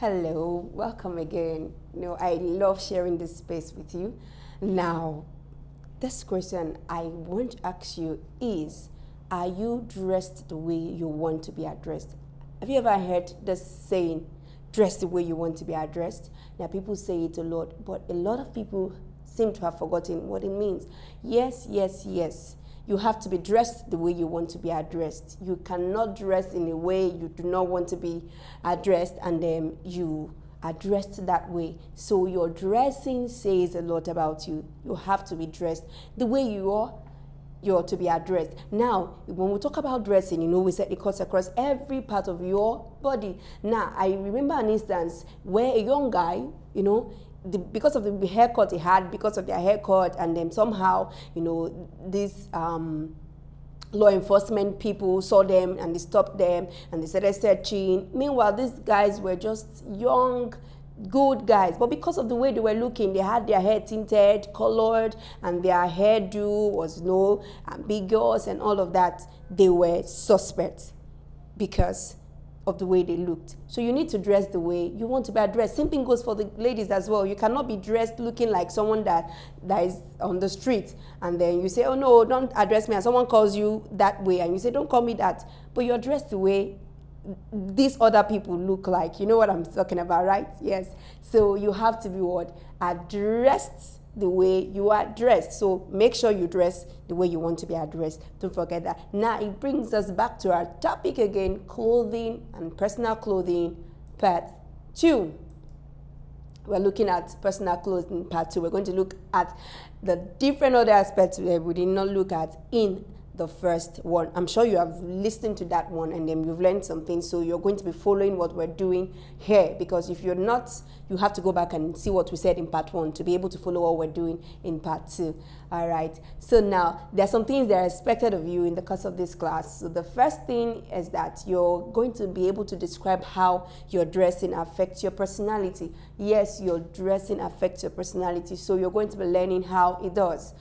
Hello, welcome again. I love sharing this space with you. Now, this question I want to ask you is, are you dressed the way you want to be addressed? Have you ever heard this saying, dress the way you want to be addressed? Now, people say it a lot, but a lot of people seem to have forgotten what it means. Yes. You have to be dressed the way you want to be addressed. You cannot dress in a way you do not want to be addressed and then you are dressed that way. So your dressing says a lot about you. You have to be dressed the way you're to be addressed. Now, when we talk about dressing, we said it cuts across every part of your body. Now, I remember an instance where a young guy, because of the haircut he had, because of their haircut, and then somehow, these law enforcement people saw them and they stopped them and they started searching. Meanwhile, these guys were just young, good guys, but because of the way they were looking, they had their hair tinted, colored, and their hairdo was ambiguous and all of that. They were suspects because of the way they looked. So you need to dress the way you want to be addressed. Same thing goes for the ladies as well. You cannot be dressed looking like someone that is on the street and then you say, oh no, don't address me, and someone calls you that way and you say, don't call me that, but you're dressed the way these other people look like. You know what I'm talking about, right? Yes. So you have to be addressed the way you are dressed. So make sure you dress the way you want to be addressed. Don't forget that. Now it brings us back to our topic again, clothing and personal clothing, part 2. We're looking at personal clothing part 2. We're going to look at the different other aspects that we did not look at in the first one. I'm sure you have listened to that one and then you've learned something, so you're going to be following what we're doing here, because if you're not, you have to go back and see what we said in part 1 to be able to follow what we're doing in part 2. All right, so now there are some things that are expected of you in the course of this class. So the first thing is that you're going to be able to describe how your dressing affects your personality. Yes, your dressing affects your personality, so you're going to be learning how it does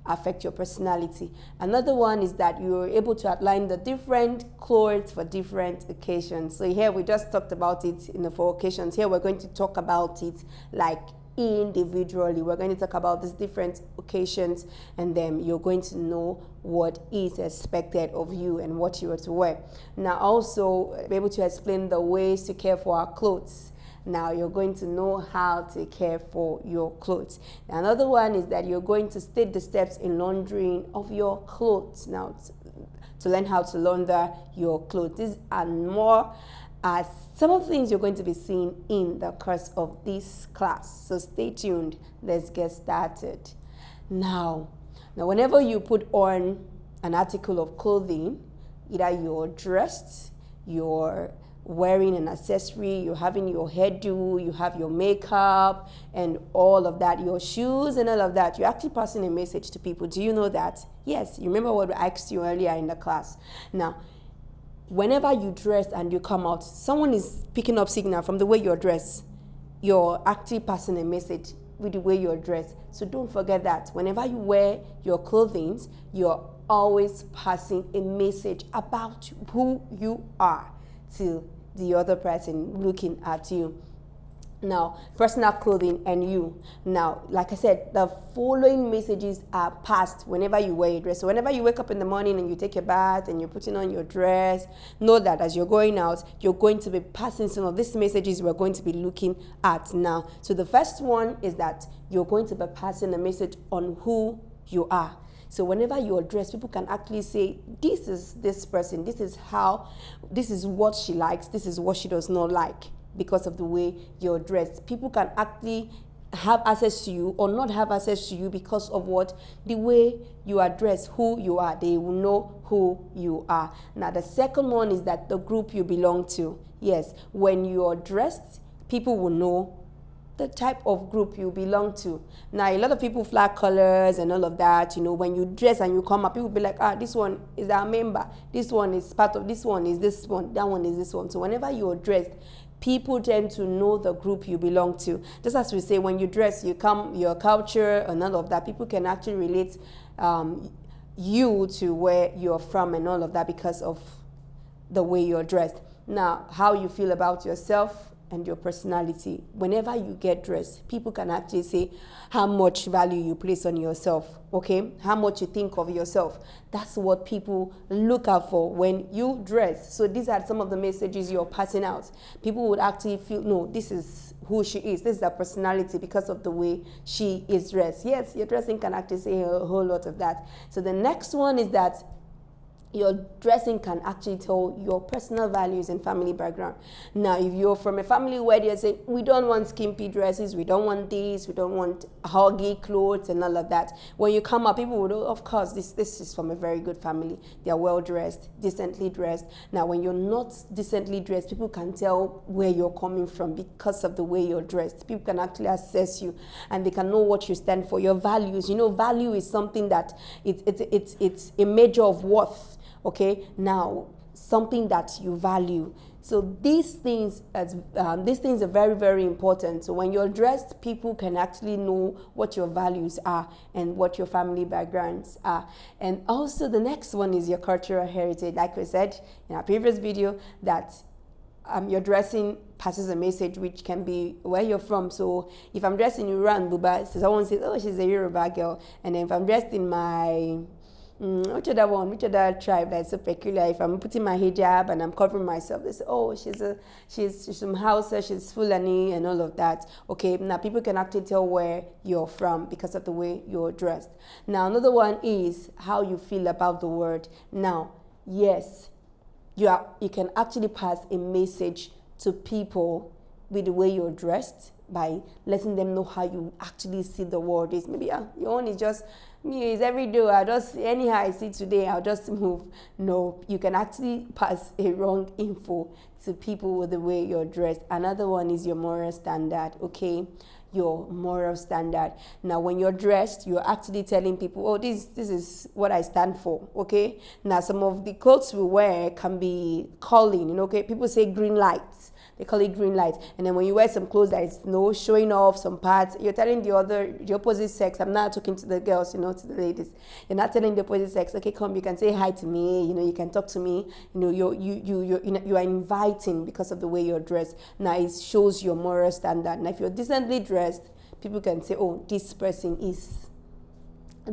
affect your personality. Another one is that you're able to outline the different clothes for different occasions. So here we just talked about it in the 4 occasions. Here we're going to talk about it like individually. We're going to talk about these different occasions and then you're going to know what is expected of you and what you are to wear. Now also be able to explain the ways to care for our clothes. Now you're going to know how to care for your clothes. Another one is that you're going to state the steps in laundering of your clothes. Now to learn how to launder your clothes. These are more as some of the things you're going to be seeing in the course of this class. So stay tuned. Let's get started. Now whenever you put on an article of clothing, either you're dressed, you're wearing an accessory, you're having your hairdo, you have your makeup and all of that, your shoes and all of that, you're actually passing a message to people. Do you know that? Yes, you remember what I asked you earlier in the class. Now, whenever you dress and you come out, someone is picking up signal from the way you're dressed. You're actually passing a message with the way you're dressed. So don't forget that. Whenever you wear your clothing, you're always passing a message about who you are to the other person looking at you. Now, personal clothing and you. Now, like I said, the following messages are passed whenever you wear a dress. So whenever you wake up in the morning and you take a bath and you're putting on your dress, know that as you're going out, you're going to be passing some of these messages we're going to be looking at now. So the first one is that you're going to be passing a message on who you are. So whenever you're dressed, people can actually say, this is this person, this is what she likes, this is what she does not like, because of the way you're dressed. People can actually have access to you or not have access to you because of the way you are dressed, who you are. They will know who you are. Now the second one is that the group you belong to. Yes, when you're dressed, people will know the type of group you belong to. Now, a lot of people flag colors and all of that. When you dress and you come up, people be like, this one is our member. This one is part of this one, is this one. That one is this one. So whenever you're dressed, people tend to know the group you belong to. Just as we say, when you dress, your culture and all of that, people can actually relate you to where you're from and all of that because of the way you're dressed. Now, how you feel about yourself and your personality. Whenever you get dressed, people can actually say how much value you place on yourself, okay? How much you think of yourself. That's what people look out for when you dress. So these are some of the messages you're passing out. People would actually feel, no, this is who she is. This is her personality because of the way she is dressed. Yes, your dressing can actually say a whole lot of that. So the next one is that your dressing can actually tell your personal values and family background. Now, if you're from a family where they say, we don't want skimpy dresses, we don't want this, we don't want huggy clothes and all of that. When you come up, people would, oh, of course, this is from a very good family. They're well dressed, decently dressed. Now, when you're not decently dressed, people can tell where you're coming from because of the way you're dressed. People can actually assess you and they can know what you stand for, your values. You know, value is something that it's a measure of worth. Okay, now something that you value. So these things are very, very important. So when you're dressed, people can actually know what your values are and what your family backgrounds are. And also the next one is your cultural heritage. Like we said in our previous video, that your dressing passes a message which can be where you're from. So if I'm dressed in Iran, Buba, so someone says, oh, she's a Yoruba girl. And then if I'm dressed in my which other tribe that's so peculiar? If I'm putting my hijab and I'm covering myself, they say, oh, she's from Hausa, she's Fulani and all of that. Okay, now people can actually tell where you're from because of the way you're dressed. Now, another one is how you feel about the word. Now, yes, you can actually pass a message to people with the way you're dressed by letting them know how you actually see the world is. Maybe your own is just me, is every day. I just anyhow I see today, I'll just move. No, you can actually pass a wrong info to people with the way you're dressed. Another one is your moral standard. Okay, your moral standard. Now, when you're dressed, you're actually telling people, oh, this is what I stand for. Okay. Now, some of the clothes we wear can be calling. You know, okay, people say green lights. They call it green light. And then when you wear some clothes that is showing off some parts, you're telling the opposite sex. I'm not talking to the girls, to the ladies. You're not telling the opposite sex, okay, come, you can say hi to me, you can talk to me. You are inviting because of the way you're dressed. Now it shows your moral standard. Now if you're decently dressed, people can say, oh, this person is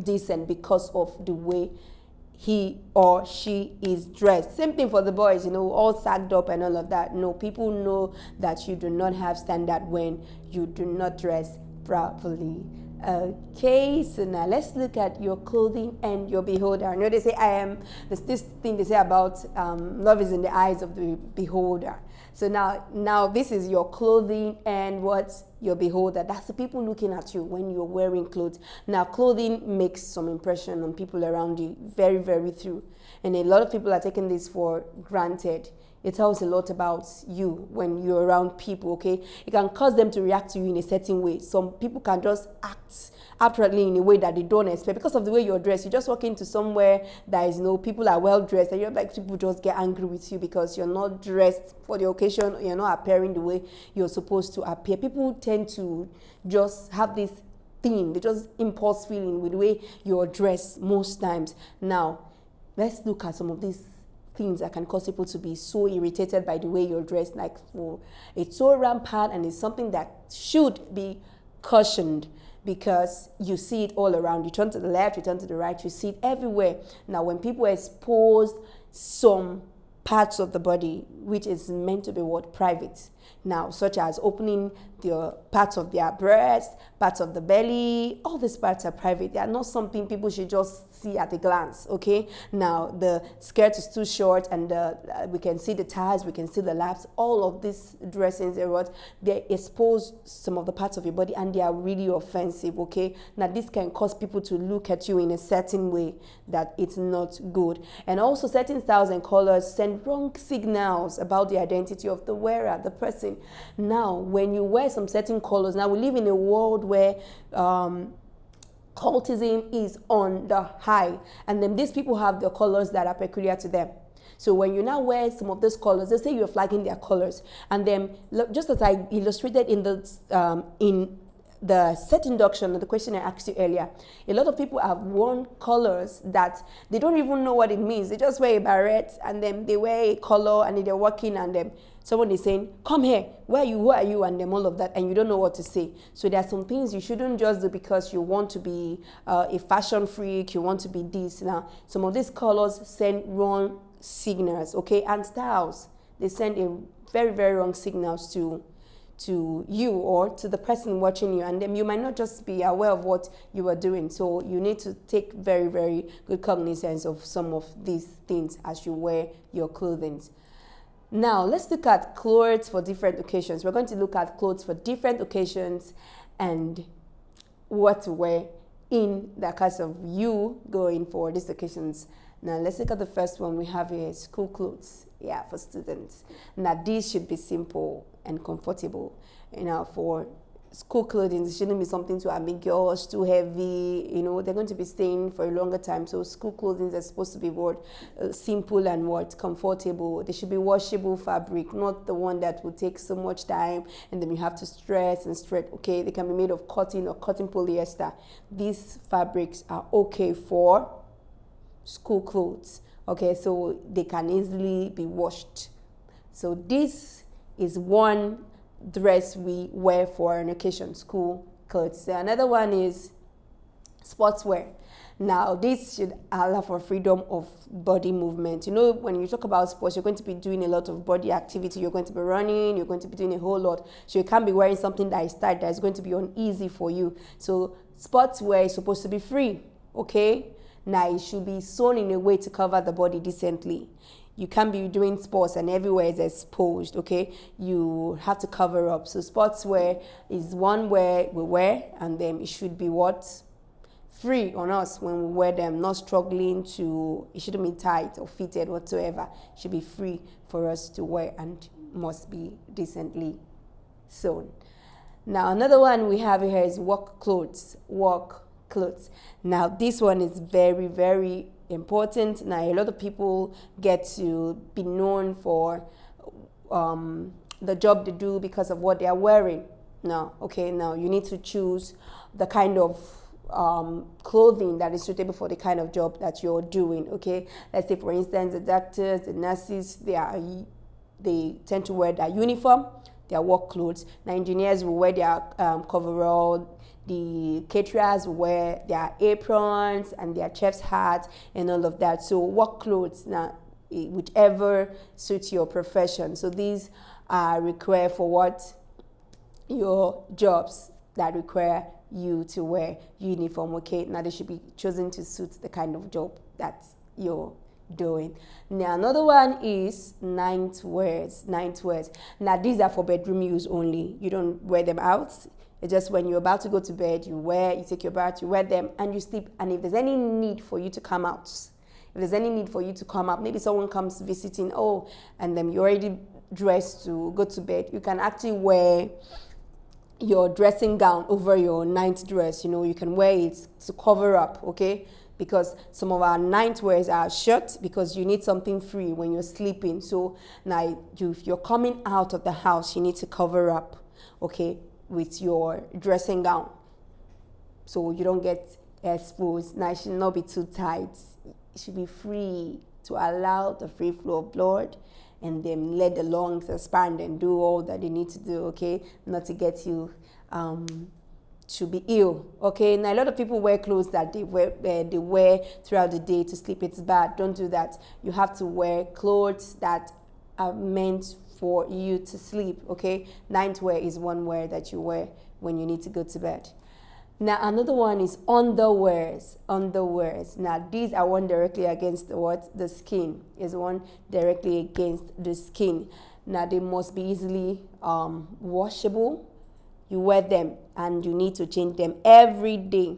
decent because of the way he or she is dressed. Same thing for the boys, all sagged up and all of that. No, people know that you do not have standard when you do not dress properly. Okay, so now let's look at your clothing and your beholder. I know they say there's this thing they say about love is in the eyes of the beholder. So now this is your clothing and what's your beholder. That's the people looking at you when you're wearing clothes. Now, clothing makes some impression on people around you, very, very true. And a lot of people are taking this for granted. It tells a lot about you when you're around people, okay? It can cause them to react to you in a certain way. Some people can just act outwardly in a way that they don't expect because of the way you're dressed. You just walk into somewhere that is, people are well dressed, and you're like, people just get angry with you because you're not dressed for the occasion, you're not appearing the way you're supposed to appear. People tend to just have this thing, they just impulse feeling with the way you're dressed most times. Now, let's look at some of these things that can cause people to be so irritated by the way you're dressed. Like, it's so rampant and it's something that should be cautioned because you see it all around. You turn to the left, you turn to the right, you see it everywhere. Now, when people expose some parts of the body, which is meant to be private, now, such as opening the parts of their breast, parts of the belly, all these parts are private. They are not something people should just see at a glance, okay? Now, the skirt is too short and we can see the thighs, we can see the laps. All of these dressings, they expose some of the parts of your body and they are really offensive, okay? Now, this can cause people to look at you in a certain way that it's not good. And also, certain styles and colors send wrong signals about the identity of the wearer, the person. Now, when you wear some certain colors, now we live in a world where cultism is on the high, and then these people have the colors that are peculiar to them. So when you now wear some of those colors, they say you're flagging their colors, and then just as I illustrated in the set induction, the question I asked you earlier, a lot of people have worn colors that they don't even know what it means. They just wear a beret and then they wear a color and they're walking and then someone is saying, come here, where are you, who are you, and then all of that, and you don't know what to say. So there are some things you shouldn't just do because you want to be a fashion freak, you want to be this. Now, some of these colors send wrong signals, okay, and styles. They send a very, very wrong signals to you or to the person watching you, and then you might not just be aware of what you are doing. So you need to take very, very good cognizance of some of these things as you wear your clothing. Now let's look at clothes for different occasions. We're going to look at clothes for different occasions and what to wear in the case of you going for these occasions. Now let's look at the first one we have here, school clothes. Yeah, for students. Now these should be simple and comfortable. For school clothing, it shouldn't be something too ambiguous, too heavy. They're going to be staying for a longer time. So school clothing is supposed to be simple and comfortable. They should be washable fabric, not the one that will take so much time and then you have to stress and stretch. Okay, they can be made of cotton or cotton polyester. These fabrics are okay for school clothes. Okay, so they can easily be washed. So this is one dress we wear for an occasion, school clothes. So another one is sportswear. Now this should allow for freedom of body movement. When you talk about sports, you're going to be doing a lot of body activity. You're going to be running, you're going to be doing a whole lot. So you can't be wearing something that is tight, that is going to be uneasy for you. So sportswear is supposed to be free, okay? Now, it should be sewn in a way to cover the body decently. You can't be doing sports and everywhere is exposed, okay? You have to cover up. So sportswear is one wear we wear, and then it should be free on us when we wear them, not struggling it shouldn't be tight or fitted whatsoever. It should be free for us to wear and must be decently sewn. Now, another one we have here is work clothes. Now this one is very, very important. Now a lot of people get to be known for the job they do because of what they are wearing. Now you need to choose the kind of clothing that is suitable for the kind of job that you're doing. Okay, let's say for instance the doctors, the nurses, they tend to wear their uniform, their work clothes. Now engineers will wear their coverall. The caterers wear their aprons and their chef's hats and all of that. So work clothes, now whichever suits your profession. So these are required for your jobs that require you to wear uniform. Okay, now they should be chosen to suit the kind of job that you're doing. Now another one is night wears. Now these are for bedroom use only. You don't wear them out. It's just when you're about to go to bed, you take your bath, you wear them, and you sleep. And if there's any need for you to come out, maybe someone comes visiting, and then you're already dressed to go to bed, you can actually wear your dressing gown over your night dress. You can wear it to cover up, okay? Because some of our night wears are short because you need something free when you're sleeping. So now if you're coming out of the house, you need to cover up, okay, with your dressing gown so you don't get exposed. Now it should not be too tight. It should be free to allow the free flow of blood and then let the lungs expand and do all that they need to do, okay? Not to get you to be ill, okay? Now a lot of people wear clothes that they wear throughout the day to sleep. It's bad. Don't do that. You have to wear clothes that are meant for you to sleep, okay? Nightwear is one wear that you wear when you need to go to bed. Now another one is underwears. Now these are one directly against the skin. Is one directly against the skin. Now they must be easily washable. You wear them and you need to change them every day.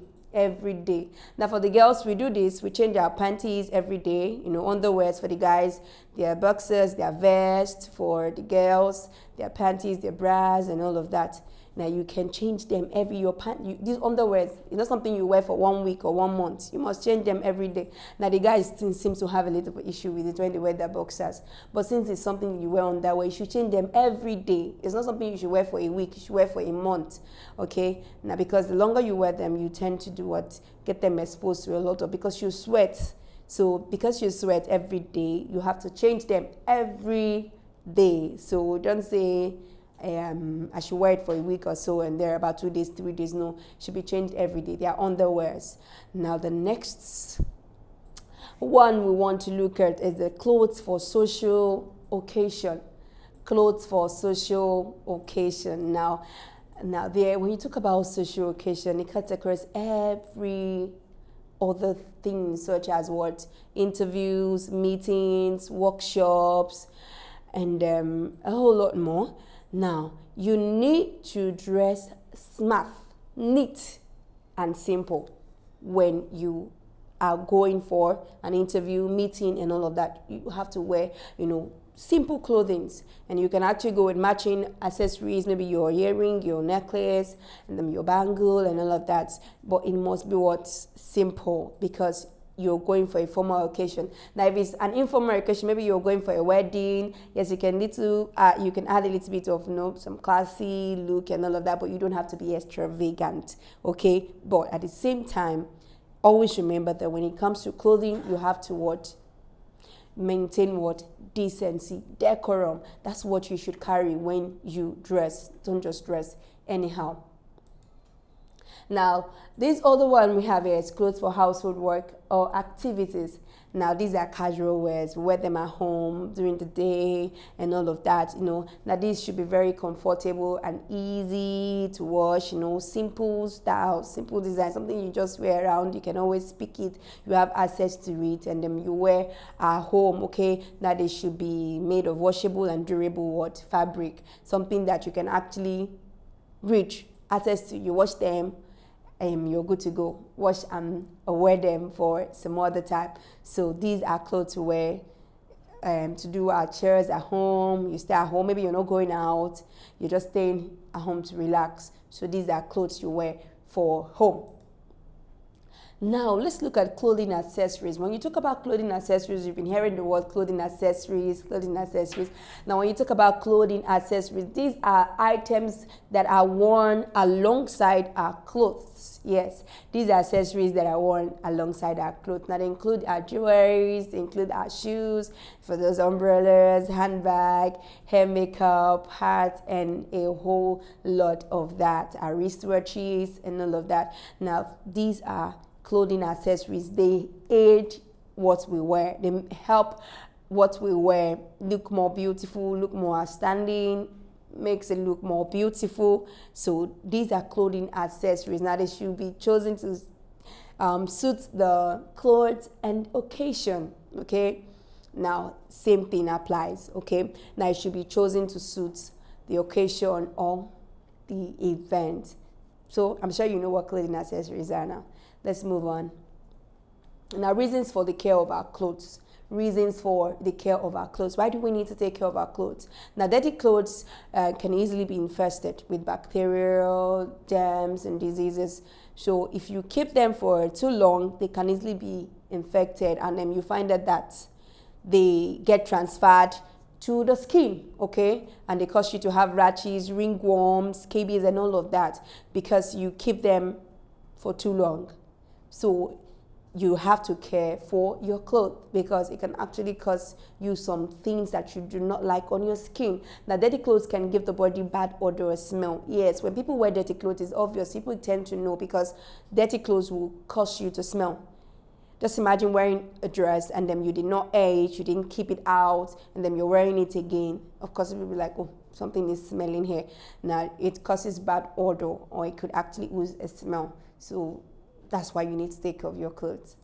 Now for the girls, we do this. We change our panties every day. Underwears for the guys, their boxers, their vests. For the girls, their panties, their bras, and all of that. Now you can change them every these underwears, it's not something you wear for 1 week or 1 month. You must change them every day. Now the guys seem to have a little bit issue with it when they wear their boxers. But since it's something you wear on that way, you should change them every day. It's not something you should wear for a week, you should wear for a month. Okay? Now because the longer you wear them, you tend to do what? Get them exposed to a lot of, because you sweat. So because you sweat every day, you have to change them every day. So don't say I should wear it for a week or so and they're about 2 days, 3 days. No, it should be changed every day. They are underwears. Now the next one we want to look at is the clothes for social occasion. Clothes for social occasion. Now there, when you talk about social occasion, it categorizes every other things, such as what? Interviews, meetings, workshops, and a whole lot more. Now, you need to dress smart, neat, and simple when you are going for an interview, meeting, and all of that. You have to wear, simple clothing, and you can actually go with matching accessories, maybe your earring, your necklace, and then your bangle and all of that. But it must be simple, because you're going for a formal occasion. Now if it's an informal occasion, maybe you're going for a wedding, yes, you can add a little bit of some classy look and all of that, but you don't have to be extravagant. Okay, but at the same time, always remember that when it comes to clothing, you have to maintain decency, decorum. That's what you should carry when you dress. Don't just dress anyhow. Now, this other one we have here is clothes for household work or activities. Now, these are casual wears. We wear them at home during the day and all of that. Now these should be very comfortable and easy to wash. Simple style, simple design, something you just wear around. You can always pick it. You have access to it, and then you wear at home. Okay, now they should be made of washable and durable fabric, something that you can actually reach access to. You wash them, you're good to go. Wash and wear them for some other time. So these are clothes to wear to do our chores at home. You stay at home, maybe you're not going out, you're just staying at home to relax. So these are clothes you wear for home. Now, let's look at clothing accessories. When you talk about clothing accessories, you've been hearing the word clothing accessories. Now, when you talk about clothing accessories, these are items that are worn alongside our clothes. Yes, these are accessories that are worn alongside our clothes. Now, they include our jewelry, they include our shoes, for those umbrellas, handbag, hair makeup, hat, and a whole lot of that. Our wristwatches and all of that. Now, these are clothing accessories. They aid what we wear. They help what we wear look more beautiful, look more outstanding, makes it look more beautiful. So these are clothing accessories. Now they should be chosen to suit the clothes and occasion. Okay, now same thing applies. Okay, now it should be chosen to suit the occasion or the event. So I'm sure you know what clothing accessories are now. Let's move on. Now, reasons for the care of our clothes. Reasons for the care of our clothes. Why do we need to take care of our clothes? Now, dirty clothes can easily be infested with bacterial germs and diseases. So if you keep them for too long, they can easily be infected, and then you find that they get transferred to the skin, okay? And they cause you to have rashes, ringworms, scabies, and all of that because you keep them for too long. So you have to care for your clothes because it can actually cause you some things that you do not like on your skin. Now, dirty clothes can give the body bad odor or smell. Yes, when people wear dirty clothes, it's obvious. People tend to know because dirty clothes will cause you to smell. Just imagine wearing a dress and then you did not air it, you didn't keep it out, and then you're wearing it again. Of course, you'll be like, oh, something is smelling here. Now, it causes bad odor, or it could actually ooze a smell. So that's why you need to take care of your clothes.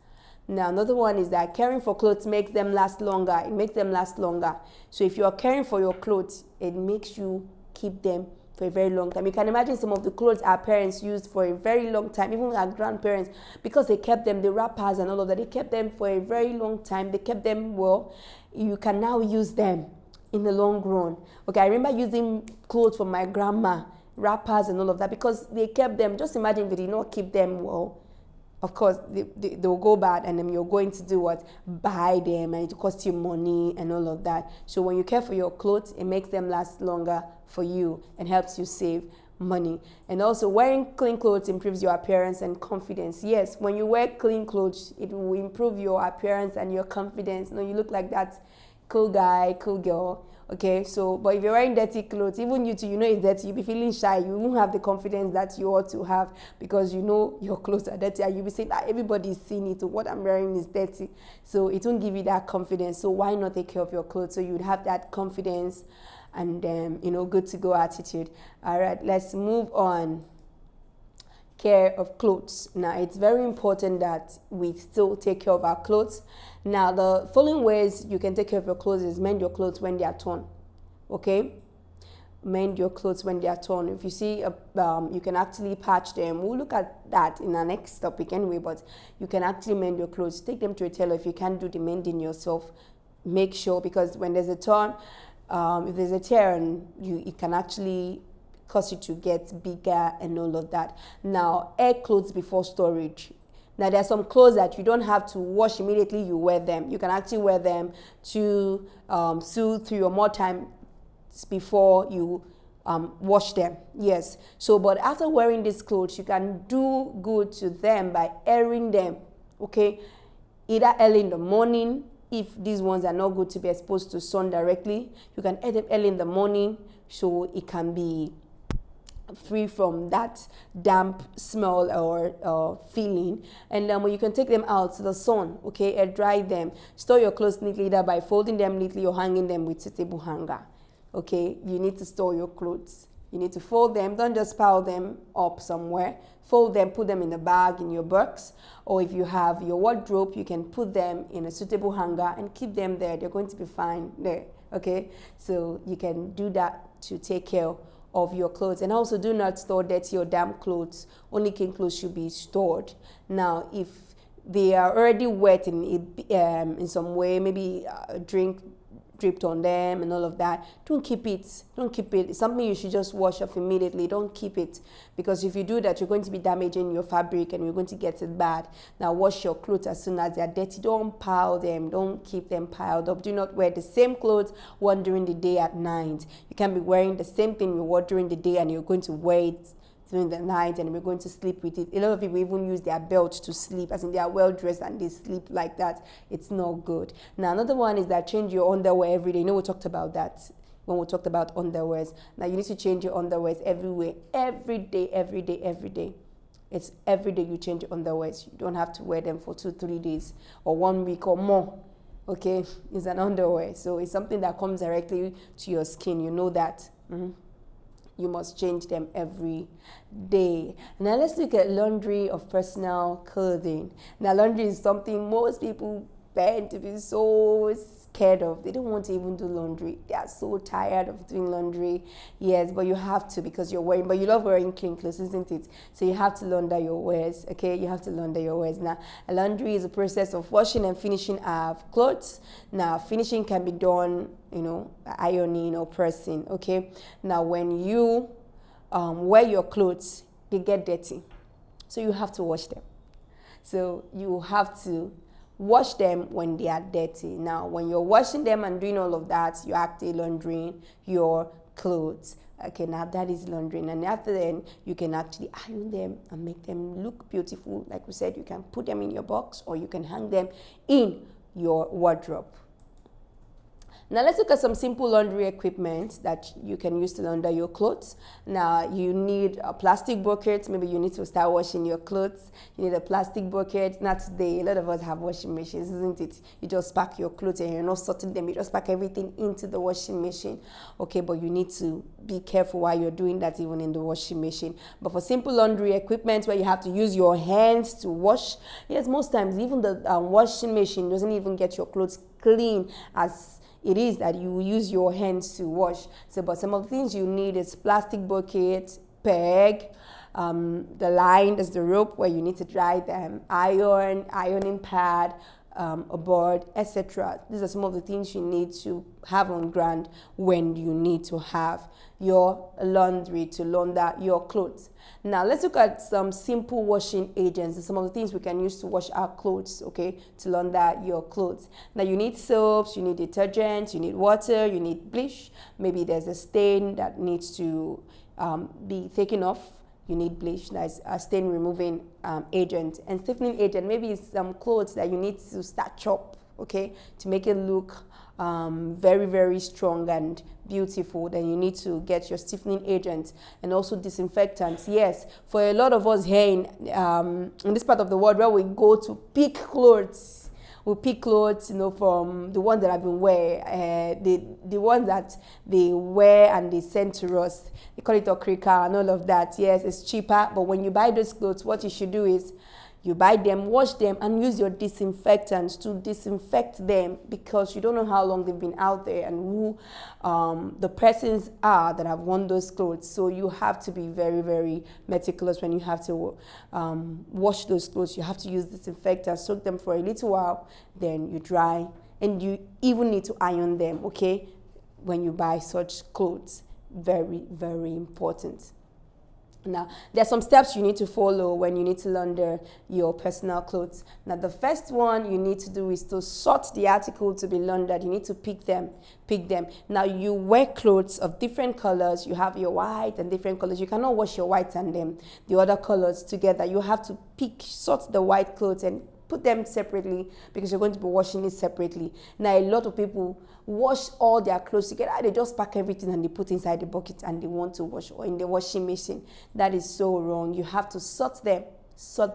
Now, another one is that caring for clothes makes them last longer. It makes them last longer. So if you are caring for your clothes, it makes you keep them for a very long time. You can imagine some of the clothes our parents used for a very long time, even our grandparents, because they kept them, the wrappers and all of that, they kept them for a very long time. They kept them well. You can now use them in the long run. Okay, I remember using clothes from my grandma wrappers and all of that, because they kept them. Just imagine if they did not keep them well. Of course, they'll go bad, and then you're going to do what? Buy them, and it costs you money and all of that. So when you care for your clothes, it makes them last longer for you and helps you save money. And also, wearing clean clothes improves your appearance and confidence. Yes, when you wear clean clothes, it will improve your appearance and your confidence. You know, you look like that cool guy, cool girl. Okay, so, but if you're wearing dirty clothes, even you too, you know it's dirty, you'll be feeling shy, you won't have the confidence that you ought to have, because you know your clothes are dirty, and you'll be saying that everybody's seeing it, so what I'm wearing is dirty. So it won't give you that confidence. So why not take care of your clothes, so you'd have that confidence and good to go attitude. All right, let's move on. Care of clothes. Now, it's very important that we still take care of our clothes. Now, the following ways you can take care of your clothes is mend your clothes when they are torn. Okay? Mend your clothes when they are torn. If you see, you can actually patch them. We'll look at that in our next topic anyway, but you can actually mend your clothes. Take them to a tailor. If you can't do the mending yourself, make sure, because when there's a torn, if there's a tear, it can actually cause you to get bigger and all of that. Now, air clothes before storage. Now, there are some clothes that you don't have to wash immediately you wear them. You can actually wear them to soothe 3 or more times before you wash them. Yes. So, but after wearing these clothes, you can do good to them by airing them. Okay. Either early in the morning, if these ones are not good to be exposed to sun directly, you can air them early in the morning so it can be free from that damp smell or feeling. And then you can take them out to the sun, okay, and dry them. Store your clothes neatly, either by folding them neatly or hanging them with suitable hanger. Okay, you need to store your clothes. You need to fold them. Don't just pile them up somewhere. Fold them, put them in a bag in your box, or if you have your wardrobe, you can put them in a suitable hanger and keep them there. They're going to be fine there. Okay, so you can do that to take care of your clothes. And also, do not store dirty or damp clothes. Only clean clothes should be stored. Now, if they are already wet in some way, maybe a drink dripped on them and all of that, don't keep it. It's something you should just wash off immediately. Don't keep it, because if you do that, you're going to be damaging your fabric and you're going to get it bad. Now, wash your clothes as soon as they're dirty. Don't pile them. Don't keep them piled up. Do not wear the same clothes one during the day at night. You can't be wearing the same thing you wore during the day and you're going to wear it during the night and we're going to sleep with it. A lot of people even use their belt to sleep, as in they are well dressed and they sleep like that. It's not good. Now, another one is that change your underwear every day. You know, we talked about that when we talked about underwears. Now, you need to change your underwears every day. It's every day you change your underwears. You don't have to wear them for 2-3 days or 1 week or more. Okay, it's an underwear, so it's something that comes directly to your skin. You know that. You must change them every day. Now, let's look at laundry of personal clothing. Now, laundry is something most people tend to be so scared of. They don't want to even do laundry. They are so tired of doing laundry. Yes, but you have to, because you're wearing, but you love wearing clean clothes, isn't it? So you have to launder your wears, okay? You have to launder your wears. Now, laundry is a process of washing and finishing our clothes. Now, finishing can be done, ironing or pressing, okay? Now, when you wear your clothes, they get dirty. So you have to wash them. So you have to wash them when they are dirty. Now, when you're washing them and doing all of that, you're actually laundering your clothes. Okay, now that is laundering. And after then, you can actually iron them and make them look beautiful. Like we said, you can put them in your box or you can hang them in your wardrobe. Now, let's look at some simple laundry equipment that you can use to launder your clothes. Now, you need a plastic bucket. Maybe you need to start washing your clothes. You need a plastic bucket. Not today. A lot of us have washing machines, isn't it? You just pack your clothes and you're not sorting them. You just pack everything into the washing machine. Okay, but you need to be careful while you're doing that, even in the washing machine. But for simple laundry equipment where you have to use your hands to wash, yes, most times even the washing machine doesn't even get your clothes clean as it is that you use your hands to wash. So, but some of the things you need is plastic bucket, peg, the line, that's the rope where you need to dry them, ironing pad, a board, etc. These are some of the things you need to have on ground when you need to have your laundry to launder your clothes. Now let's look at some simple washing agents and some of the things we can use to wash our clothes, okay, to launder your clothes. Now you need soaps, you need detergents, you need water, you need bleach. Maybe there's a stain that needs to be taken off. You need bleach, that's a stain removing agent. And stiffening agent, maybe it's some clothes that you need to starch up, okay, to make it look very, very strong and beautiful. Then you need to get your stiffening agent and also disinfectants. Yes, for a lot of us here in this part of the world where we go to pick clothes, we pick clothes, from the ones that have been wear, the ones that they wear and they send to us. They call it okrika and all of that. Yes, it's cheaper, but when you buy those clothes, what you should do is you buy them, wash them, and use your disinfectants to disinfect them, because you don't know how long they've been out there and who the persons are that have worn those clothes. So you have to be very, very meticulous when you have to wash those clothes. You have to use disinfectant, soak them for a little while, then you dry, and you even need to iron them, okay, when you buy such clothes. Very, very important. Now, there are some steps you need to follow when you need to launder your personal clothes. Now, the first one you need to do is to sort the article to be laundered. You need to pick them. Now, you wear clothes of different colors. You have your white and different colors. You cannot wash your white and the other colors together. You have to sort the white clothes and put them separately, because you're going to be washing it separately. Now, a lot of people wash all their clothes together. They just pack everything and they put inside the bucket and they want to wash, or in the washing machine. That is so wrong. You have to sort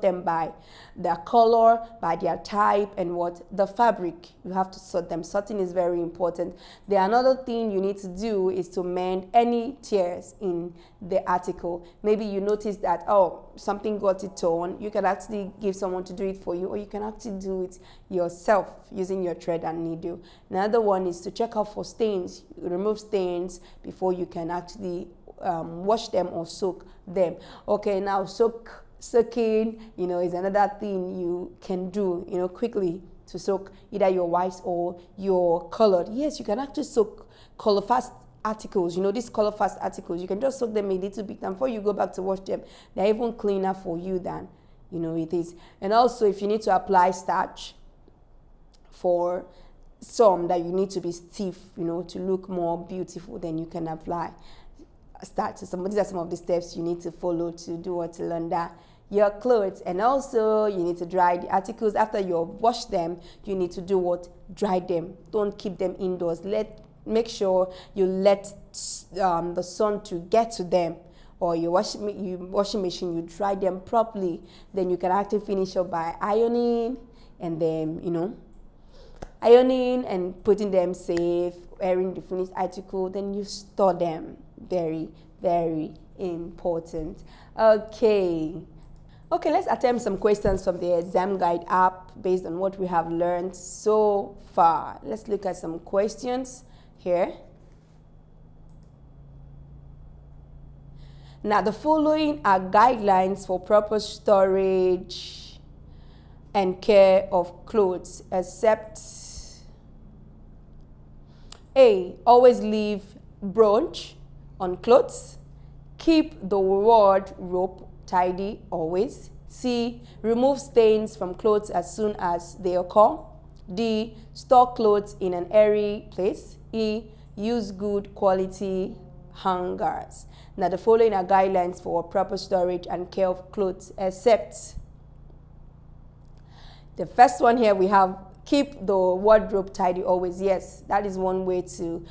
them by their color, by their type, and the fabric. You have to sort them. Sorting is very important. The another thing you need to do is to mend any tears in the article. Maybe you notice that, something got it torn. You can actually give someone to do it for you, or you can actually do it yourself using your thread and needle. Another one is to check out for stains. You remove stains before you can actually wash them or soak them. Okay, now soaking, is another thing you can do, quickly to soak either your whites or your colored. Yes, you can actually soak color fast articles. These color fast articles, you can just soak them a little bit, and before you go back to wash them, they're even cleaner for you than, it is. And also, if you need to apply starch for some that you need to be stiff, to look more beautiful, then you can apply starch. So these are some of the steps you need to follow to launder your clothes. And also, you need to dry the articles. After you've washed them, you need to do what? Dry them. Don't keep them indoors. Make sure you let the sun to get to them, or your washing machine, you dry them properly. Then you can actually finish up by ironing, and then, ironing and putting them safe, airing the finished article. Then you store them. Very, very important. Okay, let's attempt some questions from the ExamGuide app based on what we have learned so far. Let's look at some questions here. Now, the following are guidelines for proper storage and care of clothes, except A, always leave brooch on clothes. Keep the wardrobe tidy always. C, remove stains from clothes as soon as they occur. D, store clothes in an airy place. E, use good quality hangers. Now, the following are guidelines for proper storage and care of clothes, except the first one here we have keep the wardrobe tidy always. Yes, that is one way to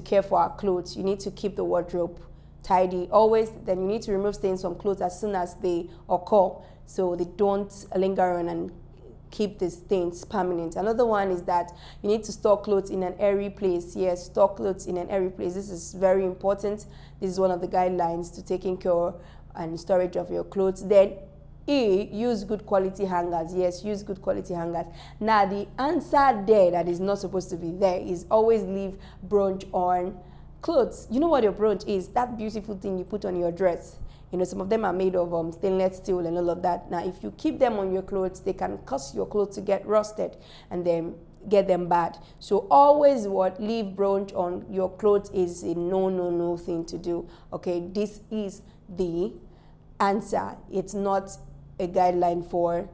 care for our clothes. You need to keep the wardrobe tidy always. Then you need to remove stains from clothes as soon as they occur, so they don't linger on and keep the stains permanent. Another one is that you need to store clothes in an airy place. Yes, store clothes in an airy place. This is very important. This is one of the guidelines to taking care and storage of your clothes. Then E, use good quality hangers. Yes, use good quality hangers. Now, the answer there that is not supposed to be there is always leave brooch on clothes. You know what your brooch is? That beautiful thing you put on your dress. some of them are made of stainless steel and all of that. Now, if you keep them on your clothes, they can cause your clothes to get rusted and then get them bad. So always leave brooch on your clothes is a no thing to do. Okay, this is the answer. It's not a guideline for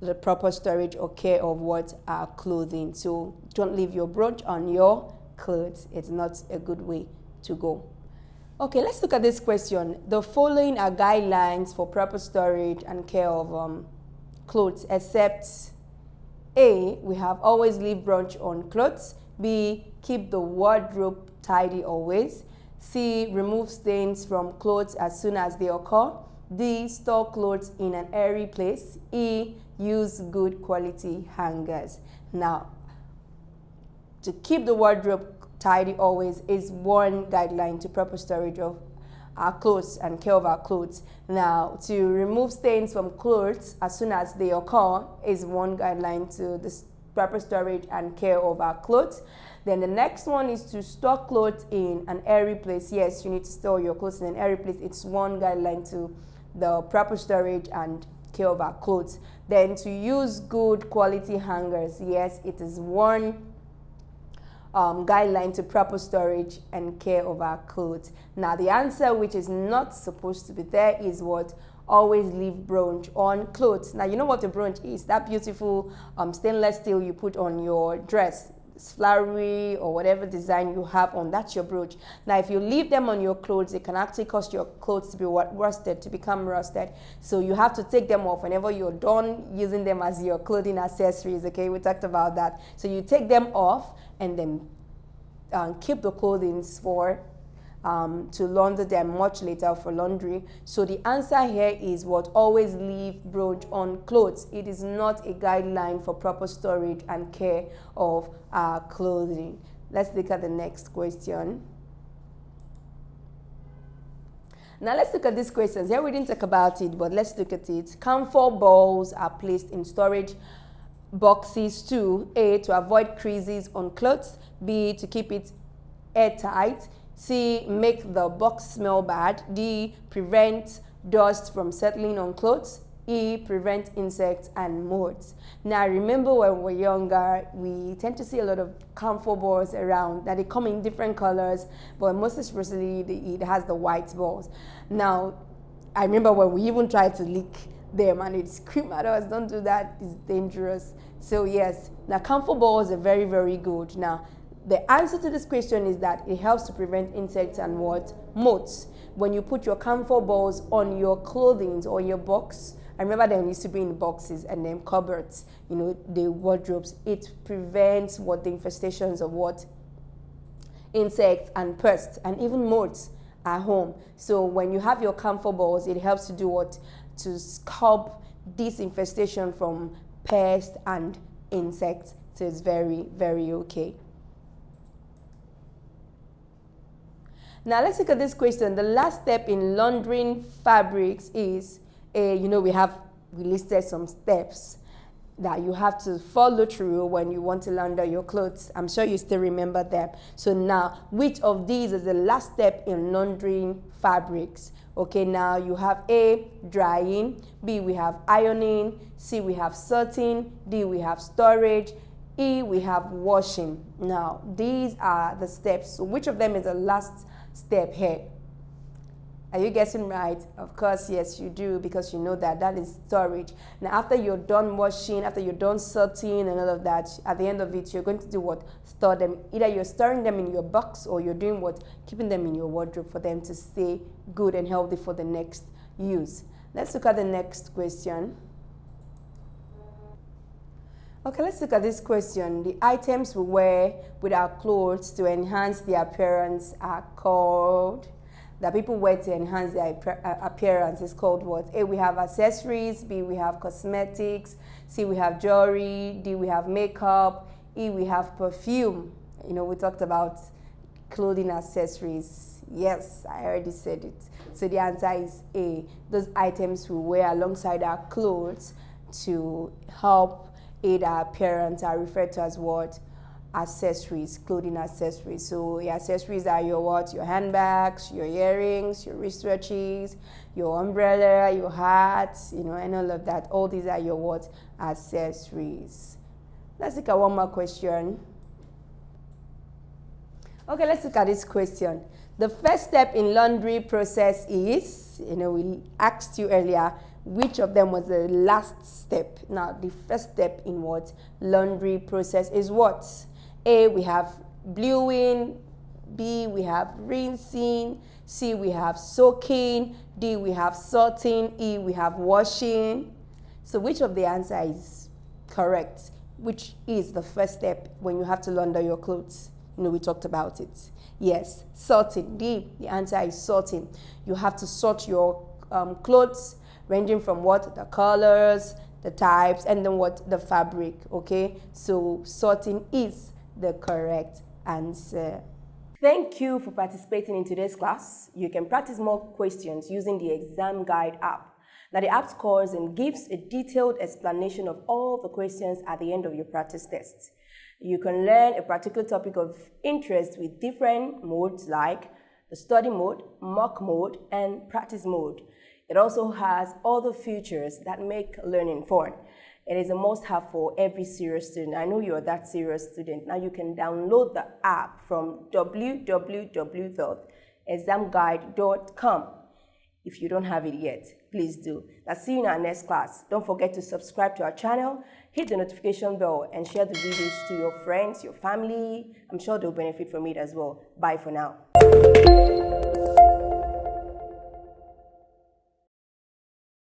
the proper storage or care of our clothing. So don't leave your brooch on your clothes. It's not a good way to go. Okay, let's look at this question. The following are guidelines for proper storage and care of clothes, except A, we have always leave brooch on clothes. B, keep the wardrobe tidy always. C, remove stains from clothes as soon as they occur. D, store clothes in an airy place. E, use good quality hangers. Now, to keep the wardrobe tidy always is one guideline to proper storage of our clothes and care of our clothes. Now, to remove stains from clothes as soon as they occur is one guideline to the proper storage and care of our clothes. Then the next one is to store clothes in an airy place. Yes, you need to store your clothes in an airy place. It's one guideline to the proper storage and care of our clothes. Then to use good quality hangers. Yes, it is one guideline to proper storage and care of our clothes. Now, the answer, which is not supposed to be there, is always leave brooch on clothes. Now, you know what a brooch is? That beautiful stainless steel you put on your dress. It's flowery or whatever design you have on, that's your brooch. Now, if you leave them on your clothes, it can actually cause your clothes to be rusted, to become rusted. So you have to take them off whenever you're done using them as your clothing accessories. Okay, we talked about that. So you take them off and then keep the clothing for to launder them much later for laundry. So the answer here is always leave brooch on clothes. It is not a guideline for proper storage and care of our clothing. Let's look at the next question. Now let's look at these questions. Here we didn't talk about it, but let's look at it. Camphor balls are placed in storage boxes to A, to avoid creases on clothes. B, to keep it airtight. C, make the box smell bad. D, prevent dust from settling on clothes. E, prevent insects and moths. Now, remember when we're younger, we tend to see a lot of camphor balls around. Now, they come in different colors, but most especially it has the white balls. Now, I remember when we even tried to lick them and it screamed at us, don't do that, it's dangerous. So yes, now camphor balls are very, very good. Now, the answer to this question is that it helps to prevent insects and moths. When you put your camphor balls on your clothing or your box, I remember they used to be in boxes and then cupboards, the wardrobes. It prevents the infestations of insects and pests and even moths at home. So when you have your camphor balls, it helps to do to stop this infestation from pests and insects. So it's very, very okay. Now let's look at this question. The last step in laundering fabrics is, we listed some steps that you have to follow through when you want to launder your clothes. I'm sure you still remember them. So now, which of these is the last step in laundering fabrics? Okay, now you have A, drying. B, we have ironing. C, we have sorting. D, we have storage. E, we have washing. Now, these are the steps. So which of them is the last step here? Are you guessing right? Of course, yes, you do, because you know that is storage. Now, after you're done washing, after you're done sorting and all of that, at the end of it, you're going to do what? Store them. Either you're storing them in your box or you're doing what? Keeping them in your wardrobe for them to stay good and healthy for the next use. Let's look at the next question. Okay, let's look at this question. The items we wear with our clothes to enhance their appearance are called, that people wear to enhance their appearance is called what? A, we have accessories. B, we have cosmetics. C, we have jewelry. D, we have makeup. E, we have perfume. We talked about clothing accessories. Yes, I already said it. So the answer is A. Those items we wear alongside our clothes to help aid our appearance are referred to as what? accessories, clothing accessories. So your accessories are your what? Your handbags, your earrings, your wristwatches, your umbrella, your hats, and all of that. All these are your what? Accessories. Let's look at one more question. Okay, let's look at this question. The first step in laundry process is, we asked you earlier, which of them was the last step? Now, the first step in what? Laundry process is what? A, we have bluing. B, we have rinsing. C, we have soaking. D, we have sorting. E, we have washing. So which of the answer is correct? Which is the first step when you have to launder your clothes? We talked about it. Yes, sorting. D, the answer is sorting. You have to sort your clothes, ranging from what? The colors, the types, and then what? The fabric, okay? So sorting is the correct answer. Thank you for participating in today's class. You can practice more questions using the ExamGuide app. Now, the app scores and gives a detailed explanation of all the questions at the end of your practice tests. You can learn a particular topic of interest with different modes like the study mode, mock mode, and practice mode. It also has other features that make learning fun. It is a must-have for every serious student. I know you're that serious student. Now you can download the app from www.examguide.com. If you don't have it yet, please do. I'll see you in our next class. Don't forget to subscribe to our channel, hit the notification bell, and share the videos to your friends, your family. I'm sure they'll benefit from it as well. Bye for now.